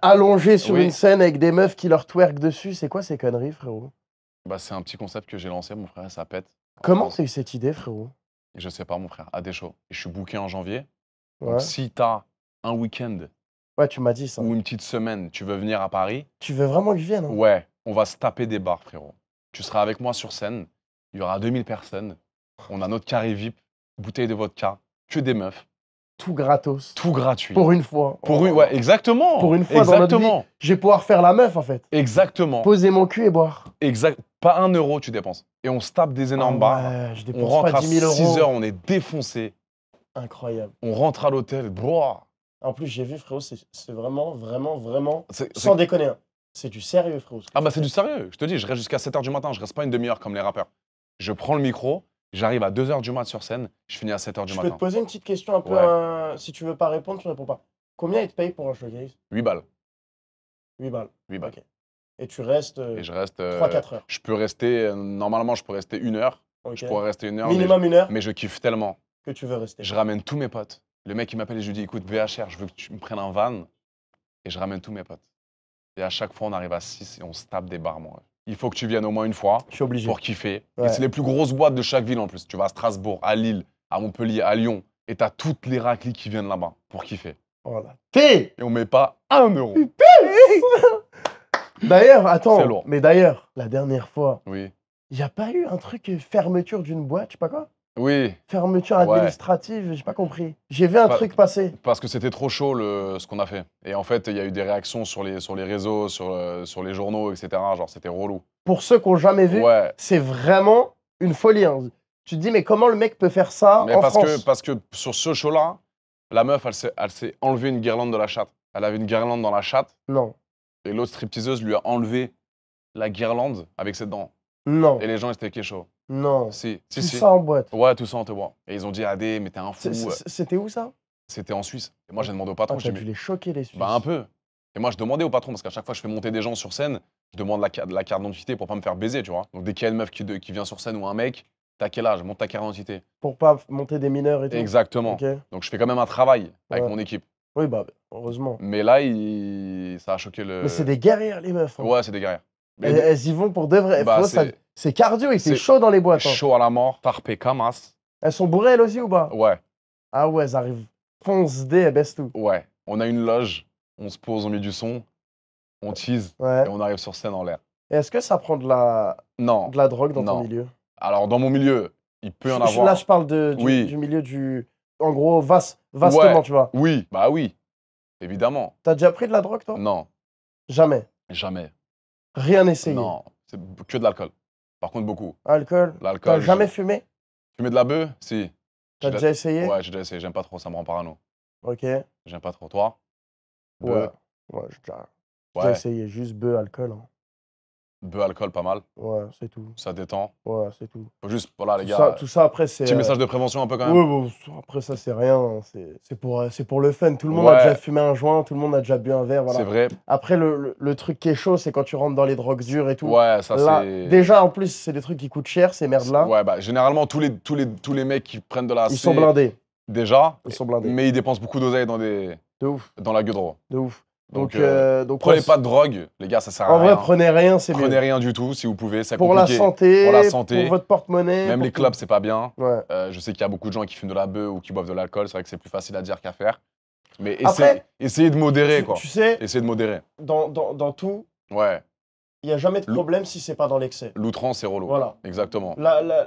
allongés sur une scène avec des meufs qui leur twerk dessus. C'est quoi ces conneries, frérot? Bah, c'est un petit concept que j'ai lancé, mon frère, ça pète. Comment t'as eu cette idée, frérot? Je sais pas, mon frère, à des shows. Et je suis booké en janvier. Ouais. Donc, si t'as un week-end tu m'as dit ça. ou une petite semaine, tu veux venir à Paris. Tu veux vraiment que je vienne? Ouais, on va se taper des bars, frérot. Tu seras avec moi sur scène. Il y aura 2000 personnes. On a notre carré VIP, bouteille de vodka, que des meufs. Tout gratos. Tout gratuit. Pour une fois. Ouais, exactement. Pour une fois dans notre vie, je vais pouvoir faire la meuf, en fait. Exactement. Poser mon cul et boire. Exact. Pas 1 € tu dépenses. Et on se tape des énormes bars. On rentre à 6 h, on est défoncé. Incroyable. On rentre à l'hôtel. En plus, j'ai vu, frérot, c'est vraiment, vraiment, vraiment, sans déconner. C'est du sérieux, frérot. Ah bah c'est du sérieux. Je te dis, je reste jusqu'à 7 h du matin. Je reste pas une demi-heure comme les rappeurs. Je prends le micro, j'arrive à 2 h du mat sur scène, je finis à 7 h du matin. Je peux te poser une petite question un peu, si tu veux pas répondre, tu réponds pas. Combien ils te payent pour un showcase? 8 balles. 8 balles. 8 balles. Ok. Et tu restes, et je reste 3-4 heures. Je peux rester, normalement je peux rester 1 heure. Okay. Je pourrais rester 1 heure. Minimum 1 heure. Mais je kiffe tellement. Que tu veux rester. Je ramène tous mes potes. Le mec il m'appelle et je lui dis, écoute VHR, je veux que tu me prennes un van. Et je ramène tous mes potes. Et à chaque fois on arrive à 6 et on se tape des bars, moi. Il faut que tu viennes au moins une fois. Je suis obligé. Pour kiffer. Ouais. Et c'est les plus grosses boîtes de chaque ville en plus. Tu vas à Strasbourg, à Lille, à Montpellier, à Lyon. Et t'as toutes les raclis qui viennent là-bas pour kiffer. Voilà. Et on met pas 1 €. D'ailleurs, attends. C'est lourd. Mais d'ailleurs, la dernière fois, oui. Il n'y a pas eu un truc fermeture d'une boîte, je sais pas quoi? Oui. Fermeture administrative, j'ai pas compris. J'ai vu un truc passer. Parce que c'était trop chaud ce qu'on a fait. Et en fait, il y a eu des réactions sur les réseaux, sur les journaux, etc. Genre, c'était relou. Pour ceux qui n'ont jamais vu, c'est vraiment une folie. Hein. Tu te dis, mais comment le mec peut faire ça en France? Parce que sur ce show-là, la meuf, elle s'est enlevé une guirlande de la chatte. Elle avait une guirlande dans la chatte. Non. Et l'autre stripteaseuse lui a enlevé la guirlande avec ses dents. Non. Et les gens, ils étaient kéchos. Non. Si. Tout ça en boîte. Ouais, tout ça en te bois. Et ils ont dit, Adé, mais t'es un fou. C'était où ça? C'était en Suisse. Et moi, j'ai demandé au patron. T'as dû les choquer, les Suisses. Bah, un peu. Et moi, je demandais au patron, parce qu'à chaque fois que je fais monter des gens sur scène, je demande la carte d'identité pour pas me faire baiser, tu vois. Donc, dès qu'il y a une meuf qui vient sur scène ou un mec, t'as quel âge? Monte ta carte d'identité. Pour pas monter des mineurs et tout. Exactement. Okay. Donc, je fais quand même un travail avec mon équipe. Oui, bah, heureusement. Mais là, ça a choqué le. Mais c'est des guerrières, les meufs. Hein. Ouais, c'est des guerrières. Elles y vont pour de vrai. Bah, C'est cardio, il fait chaud dans les boîtes. Hein. Chaud à la mort, tarpé Kamas. Elles sont bourrées, elles aussi, ou pas? Ouais. Ah ouais, elles arrivent. Fonce dé, elles baissent tout. Ouais. On a une loge, on se pose, on met du son, on tease, et on arrive sur scène en l'air. Est-ce que ça prend de la drogue dans ton milieu? Alors, dans mon milieu, il peut y en avoir. Là, je parle du milieu du... En gros, vastement, tu vois. Oui, bah oui, évidemment. T'as déjà pris de la drogue, toi? Non. Jamais? Jamais. Rien essayé? Non, c'est que de l'alcool. Par contre, beaucoup. Alcool? L'alcool. T'as jamais fumé? Fumé de la bœuf? Si. T'as déjà essayé? Ouais, j'ai déjà essayé. J'aime pas trop, ça me rend parano. Ok. J'aime pas trop. Toi? Ouais, j'ai déjà essayé. Juste bœuf, alcool. Hein. Bœuf, alcool, pas mal. Ouais, c'est tout. Ça détend. Ouais, c'est tout. Faut juste, voilà, les gars. Tout ça, après, c'est... Petit message de prévention un peu quand même. Ouais, bon, après, ça, c'est rien. C'est pour le fun. Tout le monde a déjà fumé un joint, tout le monde a déjà bu un verre. Voilà. C'est vrai. Après, le truc qui est chaud, c'est quand tu rentres dans les drogues dures et tout. Ouais, ça c'est... Déjà, en plus, c'est des trucs qui coûtent cher, ces merdes-là. Ouais, bah, généralement, tous les mecs qui prennent de la Ils sont blindés. Déjà. Ils sont blindés. Mais ils dépensent beaucoup d'oseille dans des... De ouf. Dans la gueudre. De ouf. Donc prenez pas de drogue, les gars, ça sert à rien. En vrai, prenez rien, c'est mieux. Prenez rien du tout si vous pouvez, c'est pour compliqué. La santé, pour votre porte-monnaie. Même les clubs, c'est pas bien. Ouais. Je sais qu'il y a beaucoup de gens qui fument de la bœuf ou qui boivent de l'alcool, c'est vrai que c'est plus facile à dire qu'à faire. Mais essayez de modérer, quoi. Tu sais, essayez de modérer. Dans tout, ouais. Il n'y a jamais de problème si c'est pas dans l'excès. L'outrance, c'est relou. Voilà. Exactement.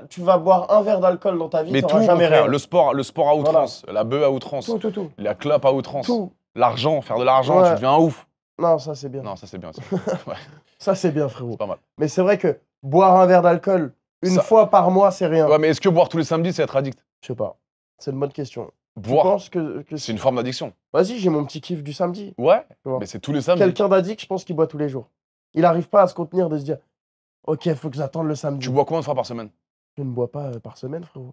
Tu vas boire un verre d'alcool dans ta vie, tu n'auras jamais rien. Le sport à outrance, la bœuf à outrance, tout. la clope à outrance, l'argent, faire de l'argent, tu deviens un ouf. Non, ça c'est bien. Non, ça c'est bien. Ouais. Ça c'est bien, frérot. C'est pas mal. Mais c'est vrai que boire un verre d'alcool une fois par mois, c'est rien. Ouais, mais est-ce que boire tous les samedis, c'est être addict? Je sais pas. C'est une bonne question. Boire, tu penses que c'est une forme d'addiction. Vas-y, j'ai mon petit kiff du samedi. Ouais, mais c'est tous les samedis. Quelqu'un d'addict, je pense qu'il boit tous les jours. Il n'arrive pas à se contenir de se dire ok, il faut que j'attende le samedi. Tu bois combien de fois par semaine? Je ne bois pas par semaine, frérot.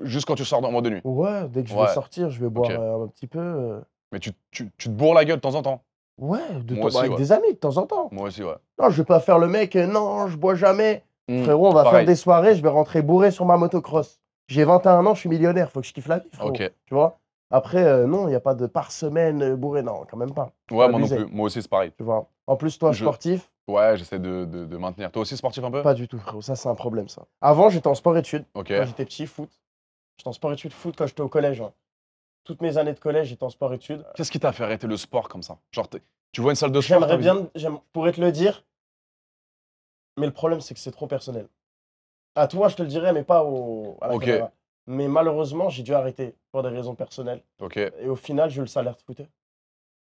Juste quand tu sors en mois de nuit? Ouais, dès que je vais sortir, je vais boire un petit peu. Mais tu te bourres la gueule de temps en temps? Ouais, avec des amis de temps en temps. Moi aussi, ouais. Non, je vais pas faire le mec, non, je bois jamais. Frérot, on va faire des soirées, je vais rentrer bourré sur ma motocross. J'ai 21 ans, je suis millionnaire, faut que je kiffe la vie, frérot. Ok. Tu vois? Après, non, il n'y a pas de par semaine bourré, non, quand même pas. Ouais, moi non plus. Moi aussi, c'est pareil. Tu vois? En plus, toi, sportif. Ouais, j'essaie de maintenir. Toi aussi, sportif un peu? Pas du tout, frérot. Ça, c'est un problème, ça. Avant, j'étais en sport-études. Ok. Quand j'étais petit, foot. J'étais en sport-études foot quand j'étais au collège. Hein. Toutes mes années de collège, j'étais en sport-études. Qu'est-ce qui t'a fait arrêter le sport comme ça? Genre, tu vois une salle de sport? J'aimerais bien, je pourrais te le dire. Mais le problème, c'est que c'est trop personnel. À toi, je te le dirais, mais pas à la caméra. Mais malheureusement, j'ai dû arrêter pour des raisons personnelles. Ok. Et au final, j'ai eu le salaire de footer.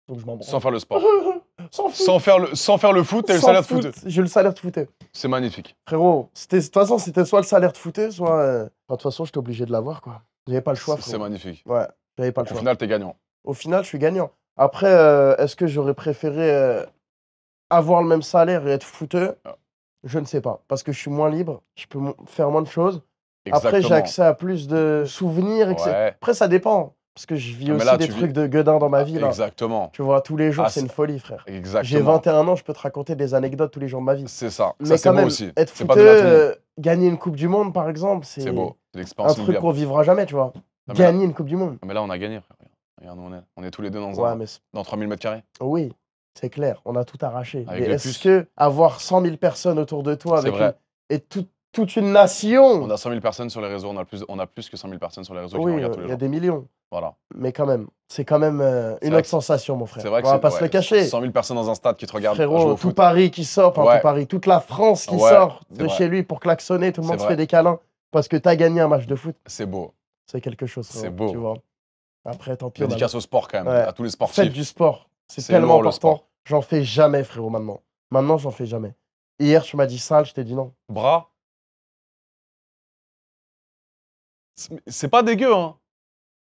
Donc je m'en branle. Sans faire le sport. Sans faire le foot, t'as eu le salaire de footer. J'ai eu le salaire de footer. C'est magnifique. Frérot, de toute façon, c'était soit le salaire de footer, soit... De toute façon, j'étais obligé de l'avoir, quoi. J'avais pas le choix, frérot. C'est magnifique. Ouais, j'avais pas le choix. Au final, t'es gagnant. Au final, je suis gagnant. Après, est-ce que j'aurais préféré avoir le même salaire et être footer? Je ne sais pas. Parce que je suis moins libre, je peux faire moins de choses. Exactement. Après, j'ai accès à plus de souvenirs. Après, ça dépend. Parce que je vis aussi des trucs de gueudin dans ma vie. Là. Exactement. Tu vois, tous les jours, c'est une folie, frère. Exactement. J'ai 21 ans, je peux te raconter des anecdotes tous les jours de ma vie. C'est ça. Mais ça, quand même, aussi. être footeur, gagner une Coupe du Monde, par exemple, c'est beau. Un truc qu'on vivra jamais, tu vois. Gagner une Coupe du Monde. Mais là, on a gagné, frère. Regarde, on est tous les deux dans 3000 m². Oui, c'est clair. On a tout arraché. Mais est-ce que avoir 100 000 personnes autour de toi avec et toute une nation. On a 100 000 personnes sur les réseaux, on a plus que 100 000 personnes sur les réseaux qui nous regardent tous les jours. Il y a des millions. Voilà. Mais quand même, c'est quand même une autre sensation, mon frère. C'est vrai que on va pas se le cacher. 100 000 personnes dans un stade qui te regardent. Frérot, tout Paris qui sort, enfin tout Paris, toute la France qui sort de chez lui pour klaxonner, tout le monde se fait des câlins parce que t'as gagné un match de foot. C'est beau. C'est quelque chose. C'est beau. Tu vois. Après, tant pis. Dédicace au sport quand même, à tous les sportifs. Faites du sport. C'est tellement important. J'en fais jamais, frérot, maintenant. Maintenant, j'en fais jamais. Hier, tu m'as dit salle, je t'ai dit non. Bras. C'est pas dégueu, hein.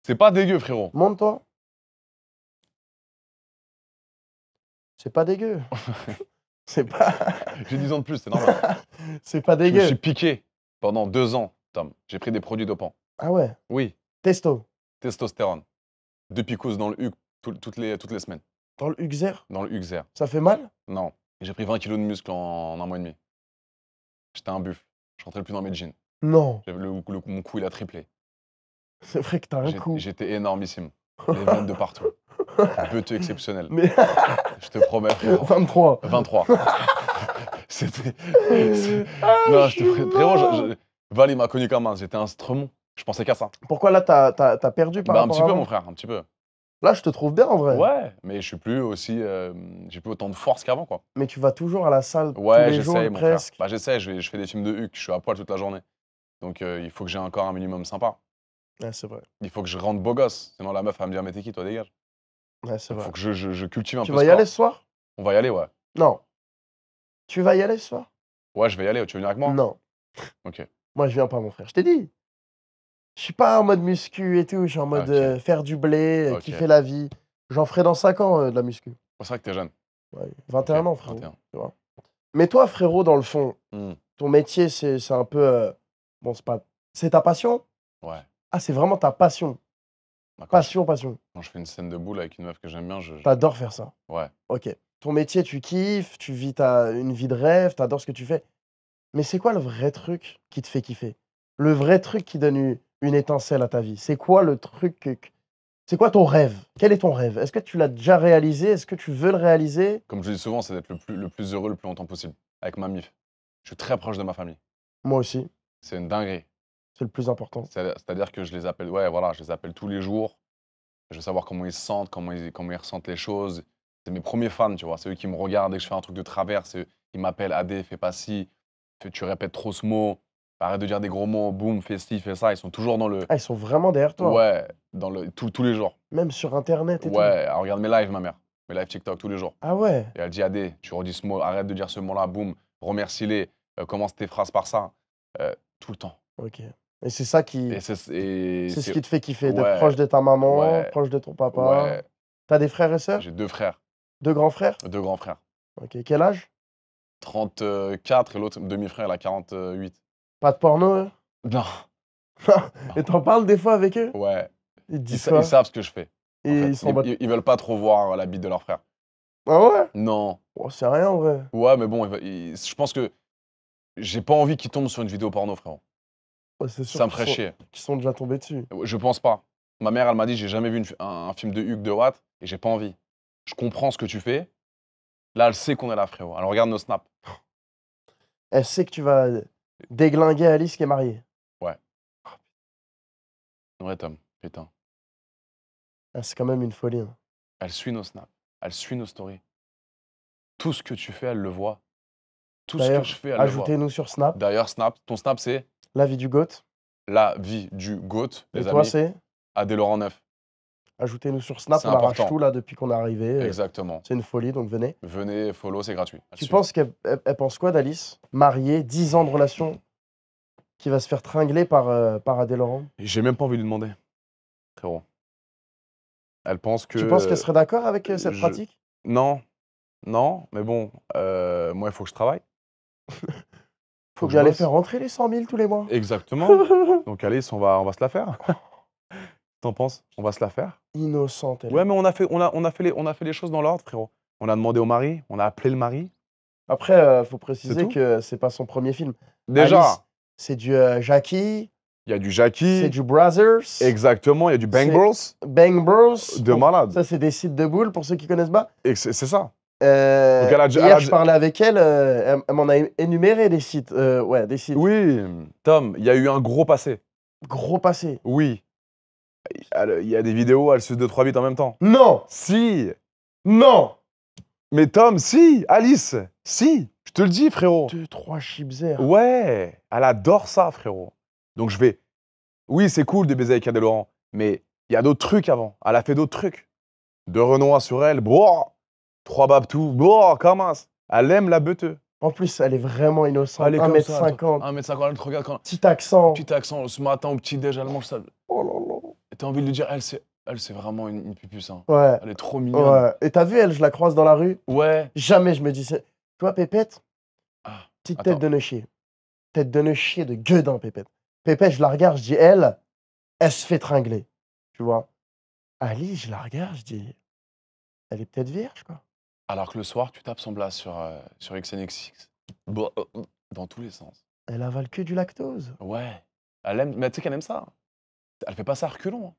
C'est pas dégueu, frérot. Monte-toi. C'est pas dégueu. C'est pas... J'ai 10 ans de plus, c'est normal. C'est pas dégueu. Je me suis piqué pendant 2 ans, Tom. J'ai pris des produits dopants. Ah ouais? Oui. Testostérone. 2 picos dans le huc toutes les semaines. Dans le huxer? Dans le huxer. Ça fait mal? Non. J'ai pris 20 kilos de muscle en 1 mois et demi. J'étais un buff. Je rentrais plus dans mes jeans. Non. Mon cou, il a triplé. C'est vrai que t'as un coup. J'étais énormissime. Les veines de partout. Beuteux exceptionnel. Mais... Je te promets, frérot. 23. 23. C'était. Ah, Non, je te frérot, Val, il m'a connu comme un. J'étais un stremon. Je pensais qu'à ça. Pourquoi là, t'as perdu par Bah, un rapport petit à peu, avant? mon frère, un petit peu. Là, je te trouve bien en vrai. Ouais, mais je suis plus aussi. J'ai plus autant de force qu'avant, quoi. Mais tu vas toujours à la salle tous Ouais, les jours j'essaye, mon frère. presque. Bah, j'essaie, je fais des films de Huck, je suis à poil toute la journée. Donc, il faut que j'ai un corps un minimum sympa. Ouais, c'est vrai. Il faut que je rentre beau gosse. Sinon, la meuf, elle va me dire, mais t'es qui, toi, dégage. Ouais, c'est Donc, vrai. faut que je cultive un Tu peu vas ce y aller corps. ce soir? On va y aller, ouais. Non. Tu vas y aller ce soir? Ouais, je vais y aller. Tu veux venir avec moi? Non. Ok. Moi, je viens pas, mon frère. Je t'ai dit. Je suis pas en mode muscu et tout. Je suis en mode Ok. faire du blé, Ok. kiffer la vie. J'en ferai dans 5 ans de la muscu. C'est vrai que t'es jeune. Ouais, 21 Ok, ans, frérot. 21. Tu vois. Mais toi, frérot, dans le fond, Hmm. ton métier, c'est un peu. Bon, c'est pas. C'est ta passion? Ouais, Ah, c'est vraiment ta passion. bah, Passion, passion. quand je fais une scène de boule avec une meuf que j'aime bien, T'adores faire ça. Ouais. Ok. Ton métier, tu kiffes, tu vis une vie de rêve, t'adores ce que tu fais. Mais c'est quoi le vrai truc qui te fait kiffer? Le vrai truc qui donne une étincelle à ta vie? C'est quoi le truc c'est quoi ton rêve? Quel est ton rêve? Est-ce que tu l'as déjà réalisé? Est-ce que tu veux le réaliser? Comme je dis souvent, c'est d'être le plus heureux le plus longtemps possible. Avec ma mif. Je suis très proche de ma famille. Moi aussi, C'est une dinguerie. c'est le plus important. C'est-à-dire que je les appelle, ouais, voilà, je les appelle tous les jours. Je veux savoir comment ils se sentent, comment ils ressentent les choses. C'est mes premiers fans, tu vois. C'est eux qui me regardent dès que je fais un truc de travers. C'est eux qui m'appellent AD, fais pas ci, tu répètes trop ce mot, arrête de dire des gros mots, boum, fais ci, fais ça. Ils sont toujours dans le. Ah, ils sont vraiment derrière toi. Ouais, tous les jours. Même sur Internet et tout. Ouais, elle regarde mes lives, ma mère. Mes lives TikTok tous les jours. Ah ouais. Et elle dit AD, tu redis ce mot, arrête de dire ce mot-là, boum, remercie-les, commence tes phrases par ça. Tout le temps. Ok. Et c'est ça qui. Et C'est ce qui te fait kiffer, d'être Ouais, proche de ta maman, ouais, proche de ton papa. ouais. T'as des frères et sœurs? J'ai 2 frères, Deux grands frères? 2 grands frères. Ok. Quel âge? 34 et l'autre demi-frère, il a 48. Pas de porno, eux? Non, Et t'en parles des fois avec eux? ouais. Ils te Ils, disent sa- quoi? ils savent ce que je fais. En Et fait. ils sont en mode. Ils veulent pas trop voir la bite de leur frère. Ah ouais? Non. Oh, c'est rien en vrai. Ouais, mais bon, je pense que j'ai pas envie qu'ils tombent sur une vidéo porno, frérot. Ouais, c'est sûr Ça me ferait chier. qu'ils sont déjà tombés dessus. Je pense pas. Ma mère, elle m'a dit, j'ai jamais vu un film de Hugues de Watt et j'ai pas envie. Je comprends ce que tu fais. Là, elle sait qu'on est là, frérot. Elle regarde nos snaps. Elle sait que tu vas déglinguer Alice qui est mariée. Ouais. Ouais, Tom, putain. Ah, c'est quand même une folie, hein. Elle suit nos snaps. Elle suit nos stories. Tout ce que tu fais, elle le voit. Tout ce que D'ailleurs, je fais, elle le voit. ajoutez-nous sur Snap, D'ailleurs, ton snap, c'est la vie du GOAT. la vie du GOAT, Et les toi, amis. c'est AD Laurent 9. ajoutez-nous sur Snap, C'est on arrache important. tout là depuis qu'on est arrivé. Exactement. C'est une folie, donc venez. Venez, follow, c'est gratuit. Elle Tu suit. penses qu'elle pense quoi d'Alice? Mariée, 10 ans de relation, qui va se faire tringler par Adé Laurent? J'ai même pas envie de lui demander, frérot. Elle pense que. Tu penses qu'elle serait d'accord avec cette pratique? Non, non, mais bon, moi, il faut que je travaille. Faut que bien je les bosse. faire rentrer les 100 000 tous les mois. Exactement. Donc, Alice, on va se la faire. T'en penses? On va se la faire. Innocente, elle. Ouais, mais on a fait les choses dans l'ordre, frérot. On a demandé au mari, on a appelé le mari. Après, faut préciser tout. que c'est pas son premier film. Déjà, Alice, c'est du Jackie, il y a du Jackie. c'est du Brothers, Exactement, il y a du Bang C'est- Bros. Bang Bros. De malade. Ça, c'est des sites de boules pour ceux qui connaissent pas. Et c'est ça. Euh, Donc, elle a hier, je parlais avec elle, elle m'en a énuméré des sites. Ouais, des sites. Oui, Tom, il y a eu un gros passé. Gros passé. Oui. Il y a des vidéos, elle suce 2-3 bits en même temps. Non, Si. non. Mais Tom, si. Alice, si. Je te le dis, frérot. 2-3 chipsers. Ouais. Elle adore ça, frérot. Donc je vais. Oui, c'est cool de baiser avec Adé Laurent, mais il y a d'autres trucs avant. Elle a fait d'autres trucs. De Renoir sur elle, boah. 3 Babtou, boah, commence. Elle aime la beuteux. En plus, elle est vraiment innocente. Elle est comme ça, 1m50. 1m50, elle te regarde quand. Petit accent. Petit accent, ce matin au petit-déj, elle mange ça. Oh là là. Et t'as envie de lui dire, elle, c'est vraiment une pupuce. Hein. Ouais. Elle est trop mignonne. Ouais. Et t'as vu, elle, je la croise dans la rue. Ouais. Jamais je me dis. Tu vois, Pépette, Ah, petite attends. tête de neuchier. Tête de neuchier de gueudin, Pépette. Pépette, je la regarde, je dis, elle se fait tringler. Tu vois. Ali, je la regarde, je dis, elle est peut-être vierge, quoi. Alors que le soir, tu tapes son blast sur XNXX. Dans tous les sens. Elle avale que du lactose. Ouais. Elle aime, mais tu sais qu'elle aime ça. Elle fait pas ça à reculons. Hein.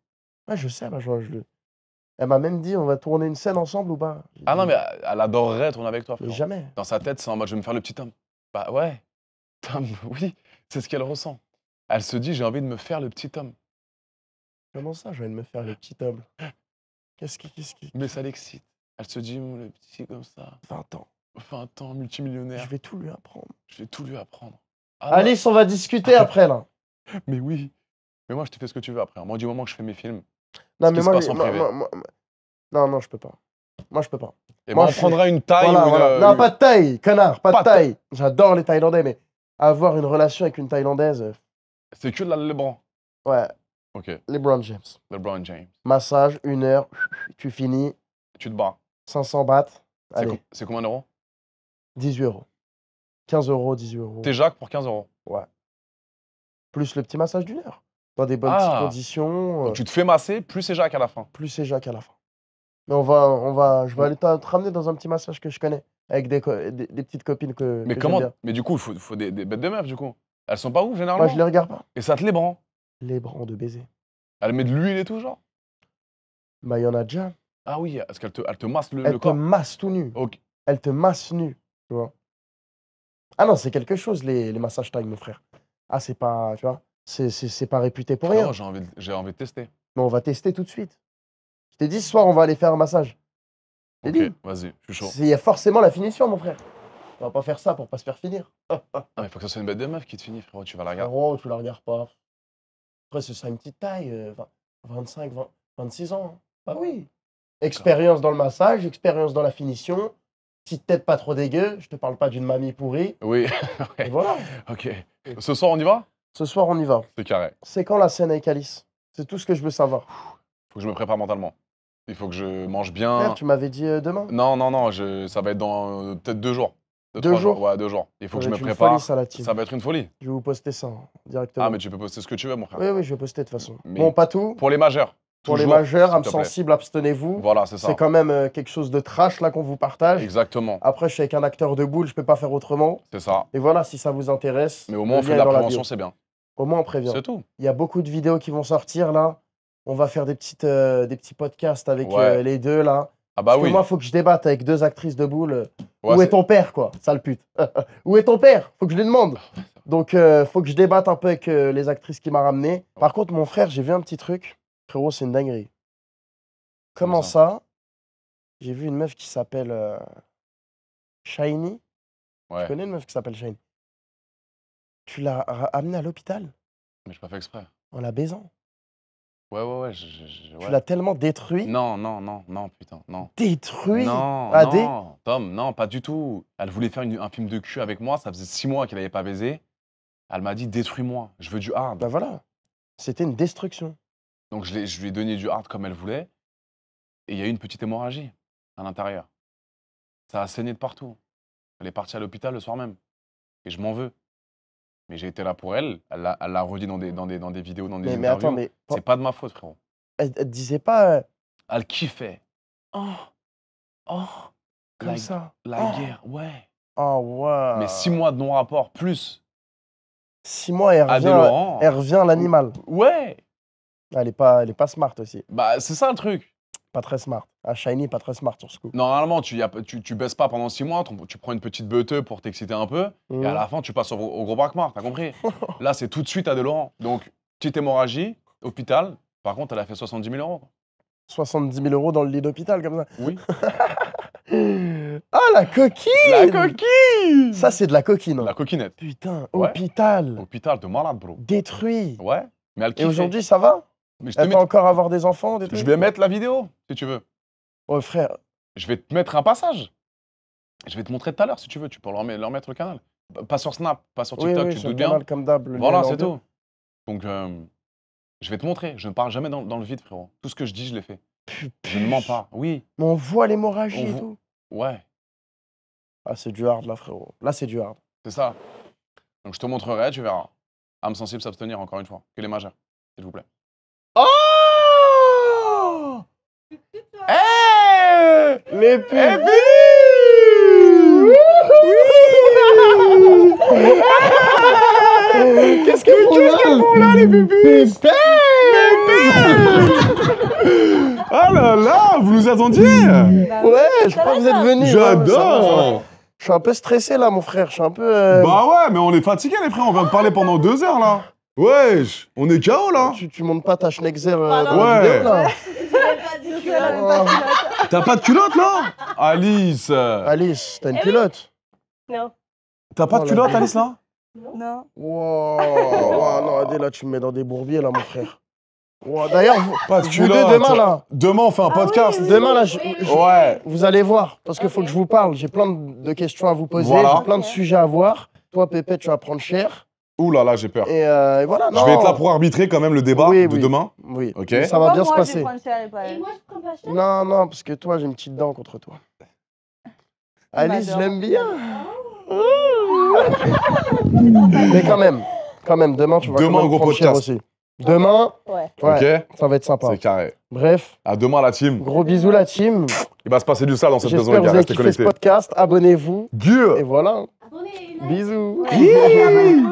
Ouais, je sais, bah, elle m'a même dit, on va tourner une scène ensemble ou pas? J'ai Ah non, dit, mais elle adorerait tourner avec toi, mais frérot. jamais. Dans sa tête, c'est en mode, je vais me faire le petit homme. Bah ouais. Tom, oui, c'est ce qu'elle ressent. Elle se dit, j'ai envie de me faire le petit homme. Comment ça, j'ai envie de me faire le petit homme? Qu'est-ce qui... Mais ça l'excite. Elle se dit, le petit comme ça. 20 ans. 20 ans, multimillionnaire. Je vais tout lui apprendre. Je vais tout lui apprendre. Ah, Alice, on va discuter après, là. Mais oui. Mais moi, je te fais ce que tu veux après. Moi, du moment que je fais mes films, non, mais moi, non, je peux pas. Moi, je peux pas. Et moi, on prendra une taille. Voilà. Non, pas de taille, connard, pas de taille. J'adore les Thaïlandais, mais avoir une relation avec une Thaïlandaise... C'est que de la LeBron. Ouais. Ok. LeBron James. LeBron James. Massage, 1 heure, tu finis. Tu te bats. 500 bahts. C'est combien d'euros? 18 €. 15 €, 18 €. T'es Jacques pour 15 €. Ouais. Plus le petit massage d'1 heure. Dans des bonnes petites conditions. Donc tu te fais masser, plus c'est Jacques à la fin. Plus c'est Jacques à la fin. Mais je vais aller te ramener dans un petit massage que je connais. Avec des petites copines que Mais comment bien. Mais du coup, il faut des bêtes de meufs, du coup. Elles sont pas où, généralement? Moi, je les regarde pas. Et ça te les branle? Les brands de baiser. Elle met de l'huile et tout, genre? Bah, il y en a déjà. Ah oui, parce qu'elle te masse le corps. Elle te masse tout nu. Okay. Elle te masse nu, tu vois. Ah non, c'est quelque chose, les massages thaï, mon frère. Ah, c'est pas, tu vois, c'est pas réputé pour rien. J'ai envie de tester. Mais on va tester tout de suite. Je t'ai dit, ce soir, on va aller faire un massage. Ok, vas-y, je suis chaud. Il y a forcément la finition, mon frère. On va pas faire ça pour pas se faire finir. Il faut que ça soit une bête de meuf qui te finit, frérot. Tu vas la regarder. Frérot, tu la regardes pas. Après, ce sera une petite taille, 25, 26 ans. Hein. Bah oui. Expérience dans le massage, expérience dans la finition. Petite tête pas trop dégueu. Je te parle pas d'une mamie pourrie. Oui. Et voilà. Ok. Ce soir, on y va? Ce soir, on y va. C'est carré. C'est quand la scène avec Alice? C'est tout ce que je veux savoir. Faut que je me prépare mentalement. Il faut que je mange bien. Frère, tu m'avais dit demain? Non, ça va être dans peut-être 2 jours. 2 jours? Ouais, 2 jours. Il faut que je me prépare. Folie, ça, la team. Ça va être une folie. Je vais vous poster ça directement. Ah, mais tu peux poster ce que tu veux, mon frère. Oui, je vais poster de toute façon. Mais bon, pas tout. Pour les majeurs. Pour les majeurs, âmes sensibles, abstenez-vous. Voilà, c'est ça. C'est quand même quelque chose de trash là qu'on vous partage. Exactement. Après, je suis avec un acteur de boule, je peux pas faire autrement. C'est ça. Et voilà, si ça vous intéresse. Mais au moins, on fait de la prévention, c'est bien. Au moins, on prévient. C'est tout. Il y a beaucoup de vidéos qui vont sortir là. On va faire des petits podcasts avec les deux là. Ah bah oui. Moi, il faut que je débatte avec 2 actrices de boule. Où est ton père, quoi? Sale pute. Où est ton père? Faut que je lui demande. Donc, faut que je débatte un peu avec les actrices qui m'a ramené. Par contre, mon frère, j'ai vu un petit truc. Frérot, c'est une dinguerie. Comment ça? J'ai vu une meuf qui s'appelle Shiny. Tu connais une meuf qui s'appelle Shiny? Tu l'as amenée à l'hôpital? Mais j'ai pas fait exprès. En la baisant. Ouais. Tu l'as tellement détruit? Non, putain, non. Détruit? Non, Tom, non, pas du tout. Elle voulait faire un film de cul avec moi, ça faisait 6 mois qu'elle n'avait pas baisé. Elle m'a dit, détruis-moi, je veux du hard. Bah voilà, c'était une destruction. Donc je lui ai donné du hard comme elle voulait, et il y a eu une petite hémorragie à l'intérieur. Ça a saigné de partout. Elle est partie à l'hôpital le soir même, et je m'en veux. Mais j'ai été là pour elle, elle l'a redit dans des vidéos, dans des interviews. Mais attends, c'est pas de ma faute, frérot. Elle disait pas... Elle kiffait. Comme ça. La guerre, ouais. Oh, ouais. Mais 6 mois de non-rapport, plus. 6 mois, elle revient l'animal. Ouais. Elle est pas smart aussi. Bah, c'est ça le truc. Pas très smart. Shiny, pas très smart sur ce coup. Normalement, tu baisses pas pendant 6 mois, tu prends une petite beuteux pour t'exciter un peu, et à la fin, tu passes au gros braquemar, t'as compris? Là, c'est tout de suite à Laurent. Donc, petite hémorragie, hôpital. Par contre, elle a fait 70 000 €. 70 000 € dans le lit d'hôpital, comme ça? Oui. Ah, la coquine! La coquine! Ça, c'est de la coquine. La coquinette. Putain, hôpital. Hôpital de malade, bro. Détruit. Ouais. Mais elle Et aujourd'hui, ça va? Elle peut encore avoir des enfants, des trucs? Je vais mettre la vidéo, si tu veux. Oh, frère. Je vais te mettre un passage. Je vais te montrer tout à l'heure, si tu veux. Tu peux leur mettre le canal. Pas sur Snap, pas sur TikTok, tu te doutes bien. Comme d'hab, voilà, c'est tout. Donc, je vais te montrer. Je ne parle jamais dans le vide, frérot. Tout ce que je dis, je l'ai fait. Je ne mens pas, oui. Mais on voit l'hémorragie et tout. Ouais. Ah, c'est du hard, là, frérot. Là, c'est du hard. C'est ça. Donc, je te montrerai, tu verras. Âme sensible, s'abstenir, encore une fois. Que les majeurs, s'il vous plaît. Oh! Hey! Les pubs! Qu'est-ce qu'elles font là, les bébés? Oh là là, vous nous attendiez? Ouais, je crois que vous êtes venus. J'adore. Je suis un peu stressé là, mon frère. Je suis un peu. Bah ouais, mais on est fatigué, les frères. On vient de parler pendant 2 heures là. Wesh, on est KO là. Tu montes pas ta Schneckzer dans la vidéo là. T'as pas de culotte là? Alice. Alice, t'as une culotte? Non. T'as pas de culotte, Alice là? Non. Wow, non, Adé, là, tu me mets dans des bourbiers là, mon frère. Wow, d'ailleurs, pas de vous culotte. deux, demain là. Demain, on fait un podcast. Oui, Demain là, ouais. Vous allez voir, parce qu'il faut que je vous parle. J'ai plein de questions à vous poser, voilà. j'ai plein de sujets à voir. Toi, Pépé, tu vas prendre cher. Ouh là là, j'ai peur. Et voilà, non. Je vais être là pour arbitrer quand même le débat de demain. Oui, ok. Ça va bien se passer. Et moi, je prends pas cher. Non, non, parce que toi, j'ai une petite dent contre toi. Alice, je l'aime bien. Mais quand même, demain, tu vas demain, quand même prendre cher aussi. Demain, ouais, ok, ça va être sympa. C'est carré. Bref. À demain, la team. Gros bisous, la team. Il va se passer du sale dans cette maison, les J'espère que gars. vous avez Restez kiffé connectés. ce podcast. Abonnez-vous. Dieu. Et voilà. Abonnez-vous. Bisous. Ouais.